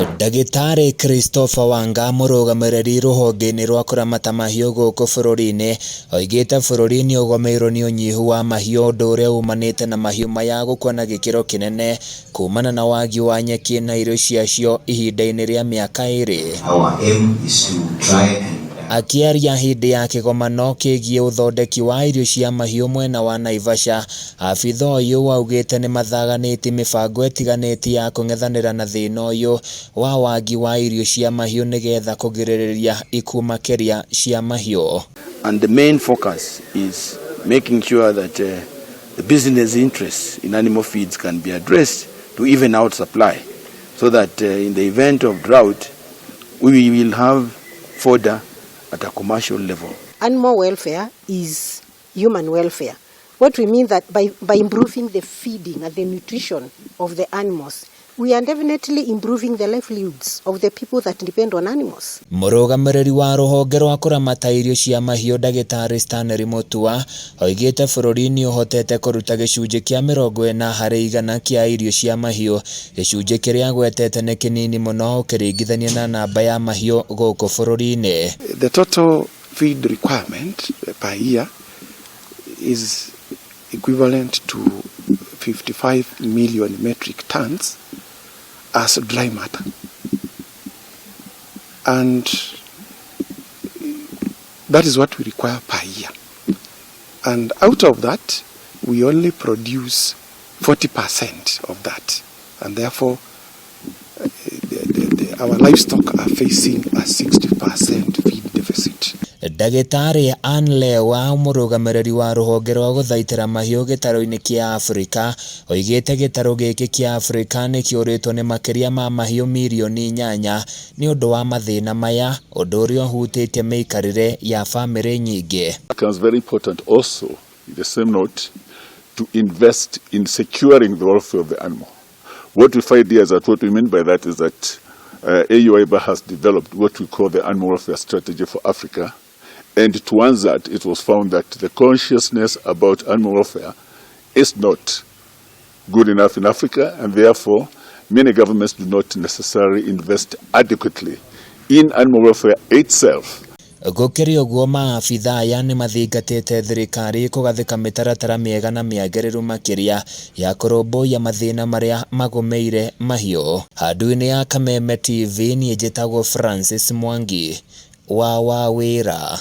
Ndagĩtarĩ Christopher Wanga mũrũgamĩrĩri ruhonge-inĩ rwa kuramata mahiu guku bũrũri-inĩ oigĩte bũrũri nĩ ũgũmĩirwo nĩ unyihu wa mahiu ũndũ ũrĩa umanite na mahiu maya gũkua na gĩkĩro kĩnene kumana na wagi wa nyeki na irio ciacio ihinda-inĩ rĩa mĩaka ĩrĩ. Akiaria hĩndĩ ya kĩgomano kĩgiĩ ũthondeki wa irio cia mahiu mwena wa Naivasha, abithaa ũyũ augĩte nĩ mathaganĩtie mĩbango ĩtiganĩtie ya kũng'ethanĩra na thina ũyũ wa wagi wa irio cia mahiu nĩgetha kũgirĩrĩria ikuũ makiria cia mahiu. And the main focus is making sure that the business interests in animal feeds can be addressed to even out supply, so that in the event of drought we will have fodder at a commercial level. Animal welfare is human welfare. What we mean that by improving the feeding and the nutrition of the animals, we are definitely improving the livelihoods of the people that depend on animals. Mũrũgamĩrĩri wa ruhonge rwa kuramata irio cia mahiu ndagĩtarĩ Stanley Mutua oigĩte bũrũri nĩ ũhotete kũruta gĩcunjĩ kĩa 40% kĩa irio cia mahiu, gĩcunjĩ kĩrĩa gwetete nĩ kĩnini mũno ũkĩringithania na namba ya mahiu gũkũ bũrũri-inĩ. The total feed requirement per year is equivalent to 55 million metric tons as dry matter, and that is what we require per year, and out of that we only produce 40% of that, and therefore our livestock are facing a 60% feed deficit. Ndagĩtarĩ Anlewa mũrũgamĩrĩri wa ruhonge rwa gũthaitĩra mahiu gĩtarũ-inĩ kĩa Afrika oigĩte gĩtarũ gĩkĩ kĩa Afrika nĩ kĩũrĩtwo nĩ makiria ma mahiu mirioni 8 nĩ ũndũ wa mathina maya, ũndũ ũrĩa ũhutĩtie mĩikarĩre ya famĩlĩ nyingĩ. It becomes very important also, in the same note, to invest in securing the welfare of the animal. What we find here is that what we mean by that is that AUIBA has developed what we call the animal welfare strategy for Africa. And towards that, it was found that the consciousness about animal welfare is not good enough in Africa, and therefore many governments do not necessarily invest adequately in animal welfare itself. Gũkĩrĩ ũguo maabithaa aya nĩ mathingatĩte thirikari kũgathĩka mĩtaratara mĩega na mĩagĩrĩru makĩria ya kũrũmbũiya mathĩna marĩa magũmĩire mahiũ. Handũ-inĩ ya Kameme TV niĩ njĩtagwo Francis Mwangi wa Wĩra.